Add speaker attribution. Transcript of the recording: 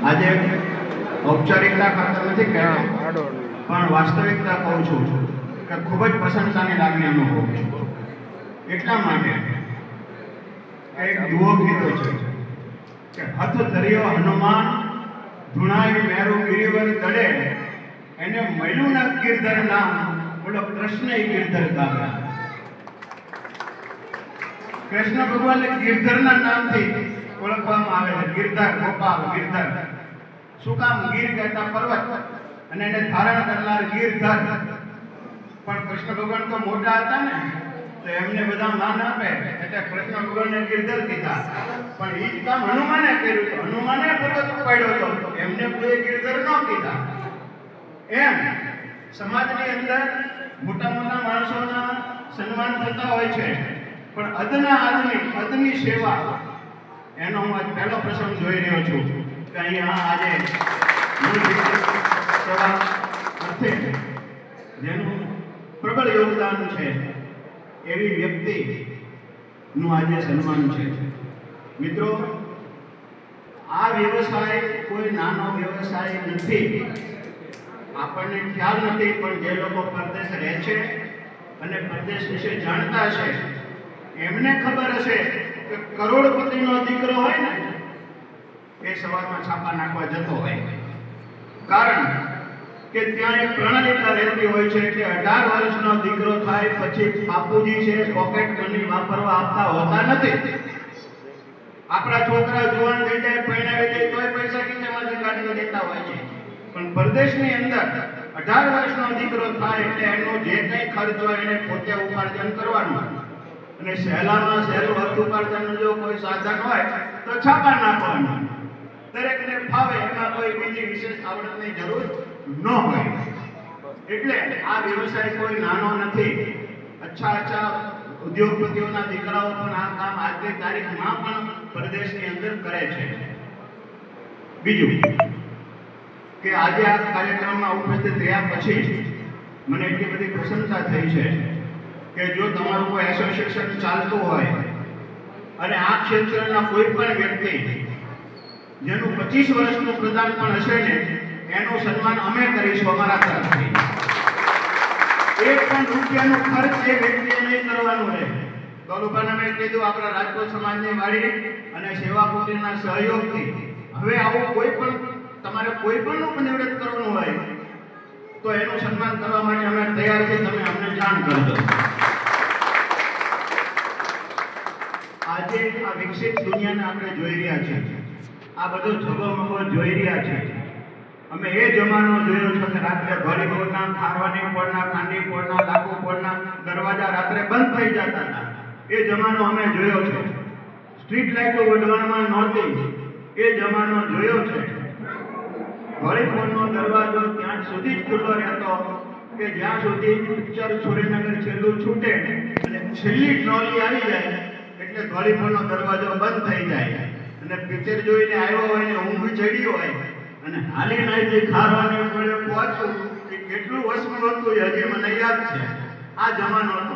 Speaker 1: આજે ઔપચારિકતા ખાતર નથી કહેતો, પણ વાસ્તવિકતા કહું છું કે ખૂબ જ પ્રસન્નતાની લાગણી અનુભવું છું. એટલા માટે એક દુહો કીધો છે કે હથ ધર્યો હનુમાન ધુણાઈ મેરુ ગિરિવર દડે, એને મળ્યું ના ગિરધર નામ, બોલો કૃષ્ણ ગિરધર ગામે. કૃષ્ણ ભગવાનને ગિરધરના નામથી ઓળખવામાં આવે છે. ગિરધર, ગોપાલ, ગિરધર. શું કામ? ગીર કહેતા પર્વત અને એને ધારણ કરનાર ગિરધર. પણ કૃષ્ણ ભગવાન તો મોટા હતા ને, તો એમને બધા માન આપે એટલે કૃષ્ણ ભગવાનને ગિરધર કીધા. પણ એ જ કામ હનુમાને કર્યું હતું. હનુમાને પર્વત ઉપાડ્યો હતો, એમને કોઈ ગિરધર ન કીધા. એમ સમાજની અંદર મોટા મોટા માણસોના સન્માન થતા હોય છે, પણ અદના આદમી, અદની સેવા, એનો હું આજ પહેલો પ્રસંગ જોઈ રહ્યો છું કે અહીંયા આજે સેવા અર્થે જેનું પ્રબળ યોગદાન છે એવી વ્યક્તિનું આજે સન્માન છે. મિત્રો, આ વ્યવસાય કોઈ નાનો વ્યવસાય નથી. આપણને ખ્યાલ નથી, પણ જે લોકો પરદેશ રહે છે અને પરદેશ વિશે જાણતા છે એમને ખબર હશે કે કરોડપતિનો દીકરો હોય ને એ સવારમાં છાપા નાખવા જતો હોય. કારણ કે ત્યાં એક પ્રણાલિકા રહેતી હોય છે કે 18 વર્ષનો દીકરો થાય પછી બાપુજી છે પોકેટ મની વાપરવા આપતા હોતા નથી. આપણા છોકરા જુવાન થઈ જાય, પરણાવી જાય તોય પૈસા ખીચામાંથી કાઢીને દેતા હોય છે. પણ પરદેશની અંદર 18 વર્ષનો દીકરો થાય એટલે એનો જે કંઈ ખર્ચ હોય એને પોતે ઉપાર્જન કરવાનું. અને સહેલામાં સહેલું અર્થ ઉપાર્જનનું જો કોઈ સાધન હોય તો છાપા નાખવાનું. દરેકને ફાવે, એમાં કોઈ બીજી વિશેષ આવડતની જરૂર ન હોય. એટલે આ વ્યવસાય કોઈ નાનો નથી. અચ્છા ઉદ્યોગપતિઓના દીકરાઓ પણ આ કામ આજની તારીખમાં પણ પ્રદેશની અંદર કરે છે. બીજું કે આજે આ કાર્યક્રમમાં ઉપસ્થિત રહ્યા પછી મને એટલી બધી પ્રસન્નતા થઈ છે કે જો તમારું કોઈ એસોસિએશન ચાલતું હોય અને આ ક્ષેત્રના કોઈ પણ વ્યક્તિ જેનું 25 વર્ષનું પ્રદાન પણ હશે ને, એનું સન્માન અમે કરીશું અમારા તરફથી. એક પણ રૂપિયાનો ખર્ચ એ વ્યક્તિએ નહીં કરવાનું રહે. ગૌરવભાઈને મેં કીધું આપણા રાજકોટ સમાજની વાડી અને સેવા કુટીરના સહયોગથી હવે આવું કોઈ પણ તમારે કોઈ પણ નિવૃત્ત કરવાનું હોય તો એનું સન્માન કરવા માટે અમે તૈયાર છીએ. તમે અમને જાણ કરજો. આજે આ વિકસિત દુનિયાને આપણે જોઈ રહ્યા છીએ, આ બધો ઝગમગો જોઈ રહ્યા છીએ. અમે એ જમાનો જોયો છે કે રાત્રે ઘોડી પોળના, ખારવાની પોળના, ખાંડી પોળના, લાકુ પોળના દરવાજા રાત્રે બંધ થઈ જતા હતા. એ જમાનો અમે જોયો છે. સ્ટ્રીટ લાઇટો વડવાણમાં નહોતી, એ જમાનો જોયો છે. ઘોડી પોળનો દરવાજો ત્યાં સુધી જ ખુલ્લો રહેતો કે જ્યાં સુધી પિક્ચર સુરેન્દ્રનગર છેલ્લું છૂટે અને છેલ્લી ટ્રોલી આવી જાય એટલે ઘોડીપોળનો દરવાજો બંધ થઈ જાય. અને પિક્ચર જોઈને આવ્યો હોય ને ઊંઘ ચડી હોય અને હાલીને આવી ખારવાની પડે પહોંચવું, એ કેટલું વસવું હતું હજી મને યાદ છે. આ જમાનો હતો.